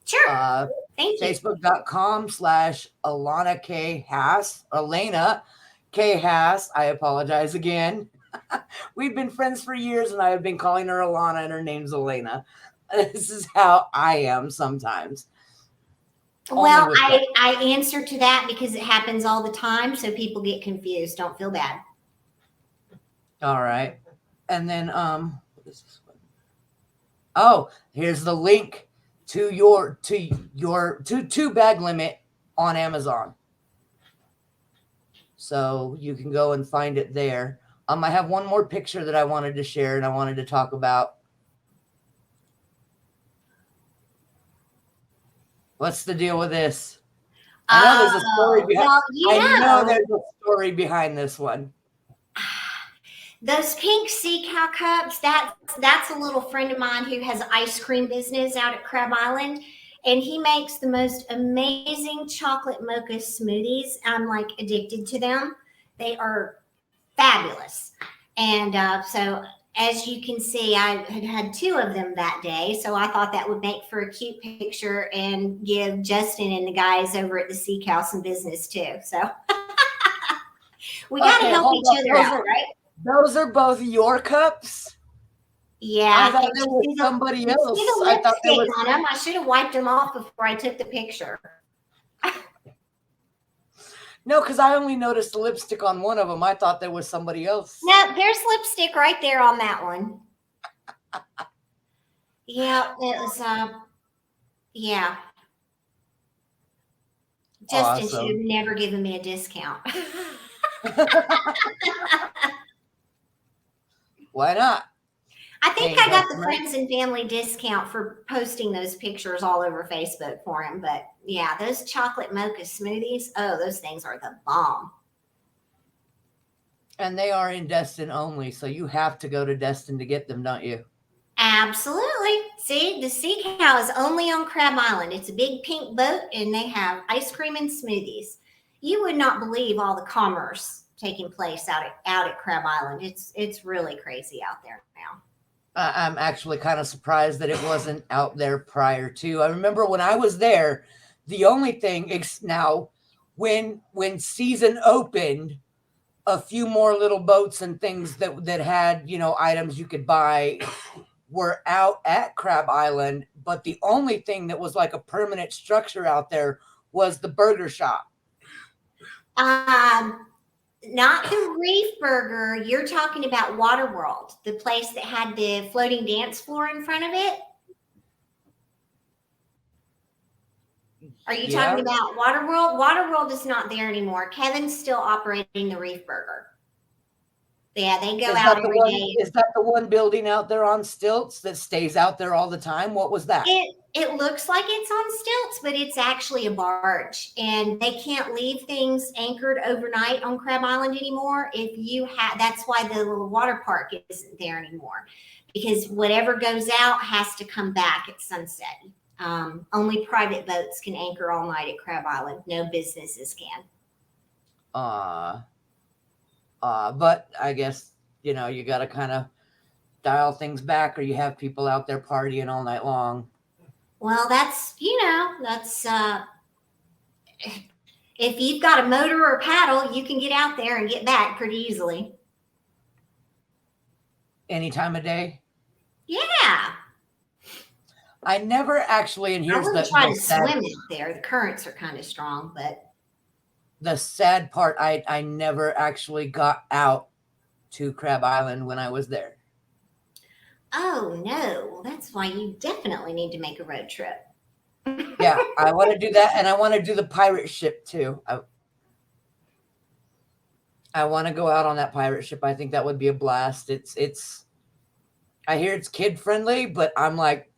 Sure. Thank you. Facebook.com/Alana K Haase. Alana K Haase. I apologize again. We've been friends for years, and I have been calling her Alana, and her name's Elena. This is how I am sometimes. Well, I answer to that because it happens all the time, so people get confused. Don't feel bad. All right. And then what is this one? Oh, here's the link to to Bag Limit on Amazon. So you can go and find it there. I have one more picture that I wanted to share and I wanted to talk about. What's the deal with this? I know there's a story behind. Well, I know there's a story behind this one. Those pink sea cow cups, that's a little friend of mine who has an ice cream business out at Crab Island, and he makes the most amazing chocolate mocha smoothies. I'm like addicted to them. They are fabulous. And so as you can see, I had 2 of them that day. So I thought that would make for a cute picture and give Justin and the guys over at the Sea Cow some business too. So we got to help each other out, right? Those are both your cups? Yeah. I thought there was somebody else. I thought there was on them. I should have wiped them off before I took the picture. No, because I only noticed the lipstick on one of them. I thought there was somebody else. No, there's lipstick right there on that one. Yeah, it was, yeah. Justin should have never given me a discount. Why not? I think I got the friends and family discount for posting those pictures all over Facebook for him. But yeah, those chocolate mocha smoothies, oh, those things are the bomb. And they are in Destin only, so you have to go to Destin to get them, don't you? Absolutely. See, the Sea Cow is only on Crab Island. It's a big pink boat, and they have ice cream and smoothies. You would not believe all the commerce taking place out at Crab Island. It's really crazy out there now. I'm actually kind of surprised that it wasn't out there prior to. I remember when I was there, the only thing now when season opened, a few more little boats and things that had, items you could buy were out at Crab Island, but the only thing that was like a permanent structure out there was the burger shop. Not the Reef Burger. You're talking about Waterworld, the place that had the floating dance floor in front of it. Are you talking about Waterworld? Waterworld is not there anymore. Kevin's still operating the Reef Burger. Yeah, they go out every day. Is that the one building out there on stilts that stays out there all the time? What was that? It looks like it's on stilts, but it's actually a barge, and they can't leave things anchored overnight on Crab Island anymore. That's why the little water park isn't there anymore, because whatever goes out has to come back at sunset. Only private boats can anchor all night at Crab Island. No businesses can. But I guess, you got to kind of dial things back, or you have people out there partying all night long. Well, that's if you've got a motor or a paddle, you can get out there and get back pretty easily. Any time of day? Yeah. I never actually, and here's I try to swim it there. The currents are kind of strong, but the sad part, I never actually got out to Crab Island when I was there. Oh no, that's why you definitely need to make a road trip. Yeah, Yeah, I want to do that, and I want to do the pirate ship too. I want to go out on that pirate ship. I think that would be a blast. It's I hear it's kid friendly, but I'm like,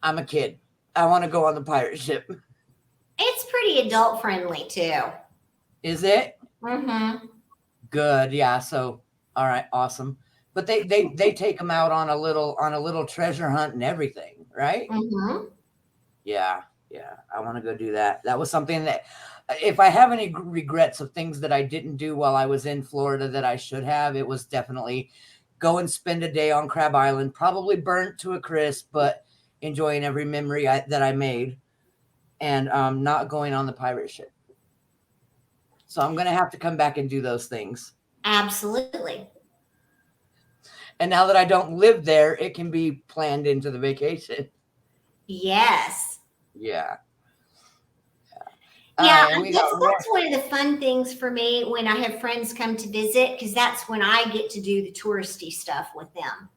I'm a kid. I want to go on the pirate ship. It's pretty adult friendly too. Is it? Mm-hmm. Good. Yeah. So, all right, awesome. But they take them out on a little treasure hunt and everything, right? Mm-hmm. Yeah. Yeah. I want to go do that. That was something that, if I have any regrets of things that I didn't do while I was in Florida that I should have, it was definitely go and spend a day on Crab Island, probably burnt to a crisp, but enjoying every memory that I made, and not going on the pirate ship. So I'm going to have to come back and do those things. Absolutely. And now that I don't live there, it can be planned into the vacation. Yes. Yeah. Yeah, And I we guess got that's one of the fun things for me when I have friends come to visit, because that's when I get to do the touristy stuff with them.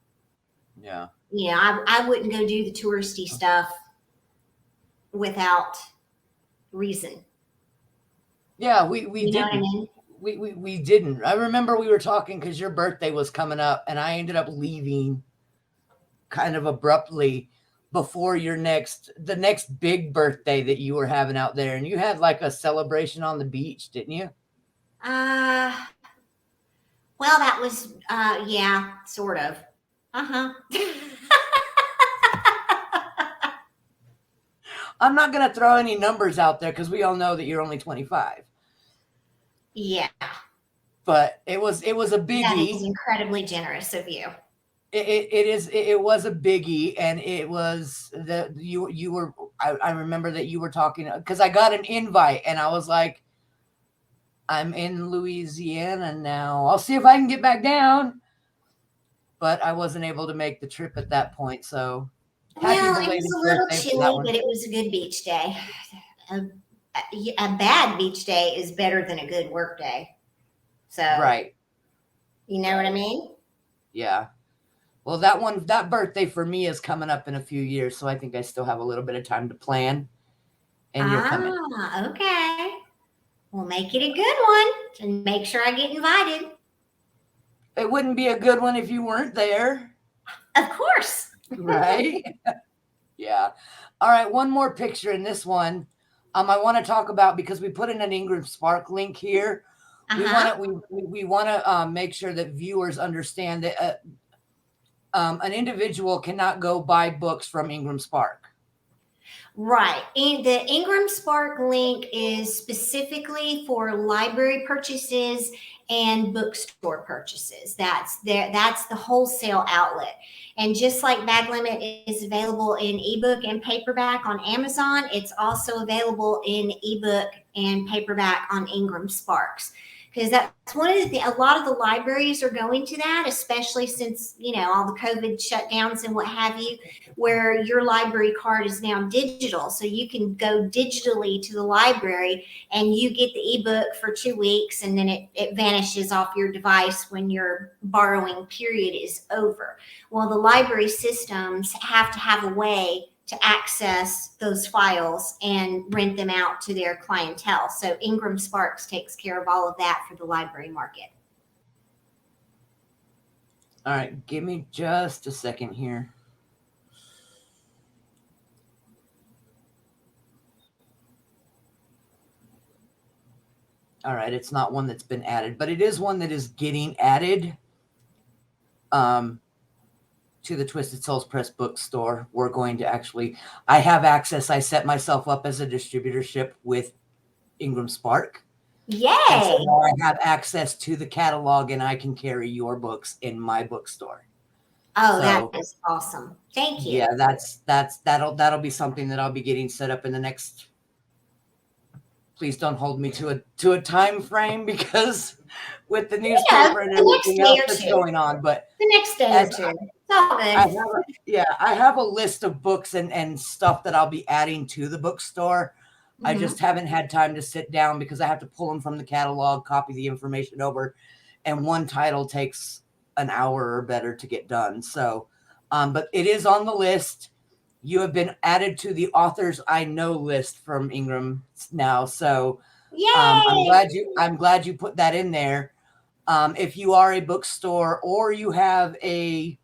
Yeah. You know, I wouldn't go do the touristy stuff without reason. Yeah, we You know what I didn't. mean? We didn't. I remember we were talking because your birthday was coming up, and I ended up leaving kind of abruptly before the next big birthday that you were having out there, and you had like a celebration on the beach, didn't you? Uh, well, that was, yeah, sort of. Uh-huh. I'm not going to throw any numbers out there because we all know that you're only 25. Yeah, But it was a that is biggie. incredibly generous of you. It was a biggie, and it was you were I remember that you were talking because I got an invite, and I was like, I'm in Louisiana now. I'll see if I can get back down. But I wasn't able to make the trip at that point. So happy Well, it belated was a little birthday for that chilly, one. but it was a good beach day. A bad beach day is better than a good work day. So, Right. you know what I mean? Yeah. Well, that birthday for me is coming up in a few years. So I think I still have a little bit of time to plan. And you're coming. Ah, okay. We'll make it a good one and make sure I get invited. It wouldn't be a good one if you weren't there. Of course. Right? Yeah. All right. One more picture in this one. I want to talk about, because we put in an Ingram Spark link here. Uh-huh. We want to make sure that viewers understand that an individual cannot go buy books from Ingram Spark. Right. And the Ingram Spark link is specifically for library purchases and bookstore purchases. That's the wholesale outlet. And just like Bag Limit is available in ebook and paperback on Amazon, it's also available in ebook and paperback on Ingram Sparks. Because that's one of the, a lot of the libraries are going to that, especially since, you know, all the COVID shutdowns and what have you, where your library card is now digital. So you can go digitally to the library and you get the ebook for 2 weeks, and then it vanishes off your device when your borrowing period is over. Well, the library systems have to have a way to access those files and rent them out to their clientele. So Ingram Sparks takes care of all of that for the library market. All right. Give me just a second here. All right. It's not one that's been added, but it is one that is getting added to the Twisted Souls Press bookstore. We're going to I have access. I set myself up as a distributorship with Ingram Spark. Yay! And so now I have access to the catalog, and I can carry your books in my bookstore. Oh, so, that is awesome. Thank you. Yeah, that'll be something that I'll be getting set up in the next. Please don't hold me to a time frame, because with the newspaper and everything else that's going on, but the next day or two. It's all good. I have a list of books and stuff that I'll be adding to the bookstore. Mm-hmm. I just haven't had time to sit down because I have to pull them from the catalog, copy the information over, and one title takes an hour or better to get done. So, but it is on the list. you have been added to the authors I know list from Ingram now. So Yay! I'm glad you put that in there. If you are a bookstore or you have a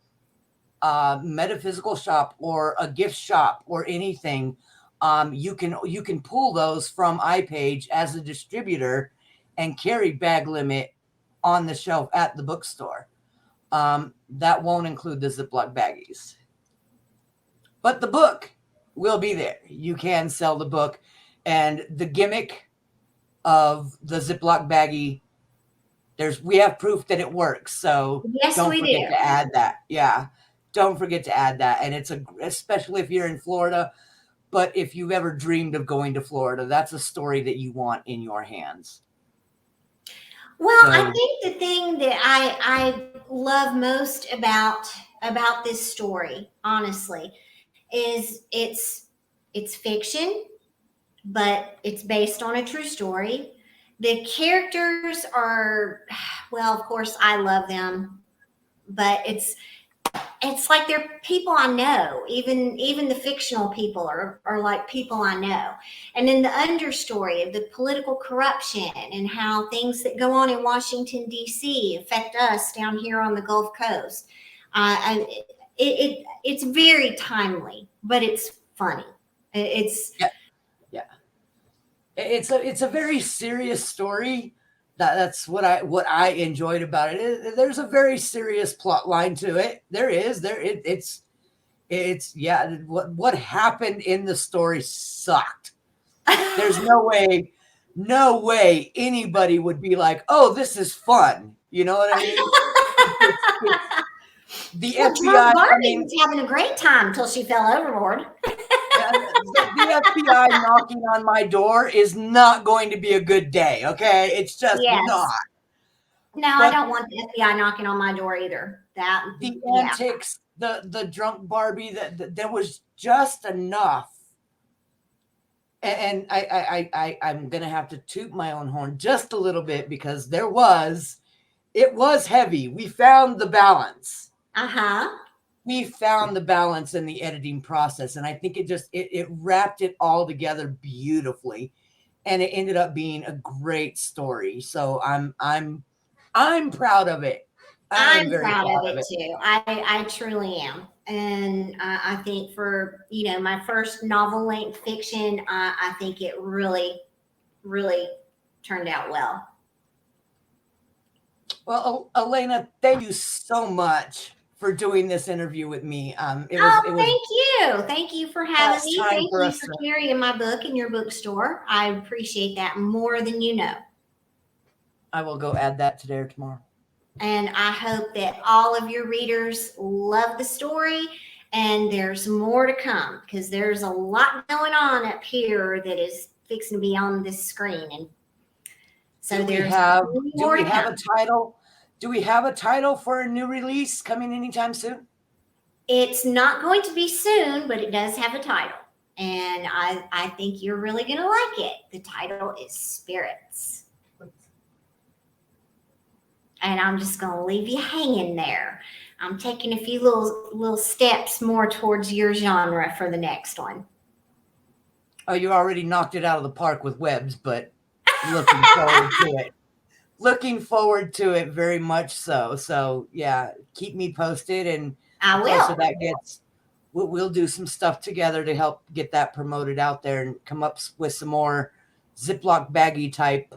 metaphysical shop or a gift shop or anything, you can pull those from iPage as a distributor and carry Bag Limit on the shelf at the bookstore. That won't include the Ziploc baggies, but the book will be there. You can sell the book, and the gimmick of the Ziploc baggie, we have proof that it works. So Yes, don't we forget do. to add that. Yeah. Don't forget to add that. And especially if you're in Florida, but if you've ever dreamed of going to Florida, that's a story that you want in your hands. Well, I think the thing that I love most about this story, honestly, is it's fiction, but it's based on a true story. The characters are, well, of course, I love them, but it's like they're people I know. Even the fictional people are like people I know. And then the understory of the political corruption and how things that go on in Washington D.C. affect us down here on the Gulf Coast. It's very timely, but it's funny. It's yeah. It's a very serious story. That's what I enjoyed about it. There's a very serious plot line to it. It's yeah. What happened in the story sucked. There's no way anybody would be like, oh, this is fun. You know what I mean? The well, FBI. drunk Barbie was having a great time until she fell overboard. The FBI knocking on my door is not going to be a good day. Okay, it's just Yes. not. No, I don't want the FBI knocking on my door either. The antics, the drunk Barbie, that there was just enough. And I'm gonna have to toot my own horn just a little bit because it was heavy. We found the balance. We found the balance in the editing process, and I think it wrapped it all together beautifully, and it ended up being a great story. So I'm proud of it. I'm very proud of it too. I truly am. And I think for, my first novel length fiction, I think it really, really turned out well. Well, Alana, thank you so much for doing this interview with me. Thank you. Thank you for having me. Thank you for carrying my book in your bookstore. I appreciate that more than you know. I will go add that today or tomorrow. And I hope that all of your readers love the story, and there's more to come because there's a lot going on up here that is fixing to be on this screen. And so do we have a title? Do we have a title for a new release coming anytime soon? It's not going to be soon, but it does have a title. And I think you're really going to like it. The title is Spirits. And I'm just going to leave you hanging there. I'm taking a few little steps more towards your genre for the next one. Oh, you already knocked it out of the park with Webs, but looking forward to it. Looking forward to it very much so. So yeah, keep me posted, and I will. So that we'll do some stuff together to help get that promoted out there and come up with some more Ziploc baggy type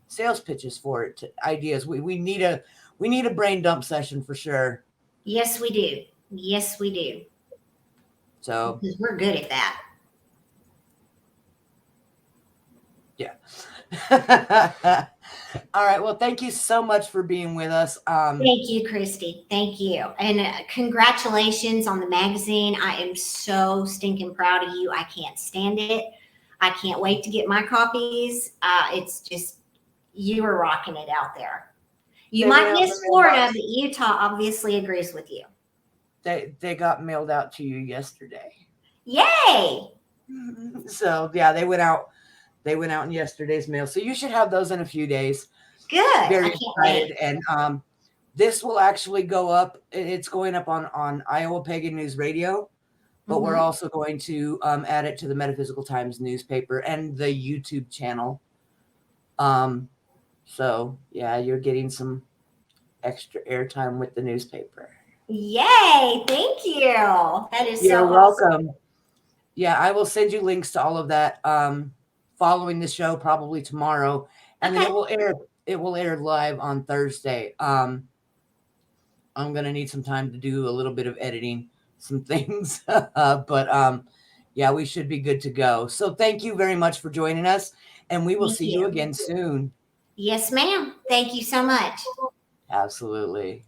sales pitches for it, ideas. We need a brain dump session for sure. Yes, we do. Yes, we do. So because we're good at that. Yeah. All right. Well, thank you so much for being with us. Thank you, Christy. Thank you. And congratulations on the magazine. I am so stinking proud of you. I can't stand it. I can't wait to get my copies. It's just, you are rocking it out there. You might miss Florida, but Utah obviously agrees with you. They got mailed out to you yesterday. Yay! So yeah, they went out in yesterday's mail. So you should have those in a few days. Good. Very excited. And this will actually go up. It's going up on Iowa Pagan News Radio. but we're also going to add it to the Metaphysical Times newspaper and the YouTube channel. So yeah, you're getting some extra airtime with the newspaper. Yay! Thank you. That is You're so welcome. awesome. Yeah, I will send you links to all of that following the show, probably tomorrow, and then Okay. it will air live on Thursday. I'm gonna need some time to do a little bit of editing some things, but yeah, we should be good to go. So thank you very much for joining us, and we will Thank see you you. again soon. Yes, ma'am. Thank you so much. Absolutely.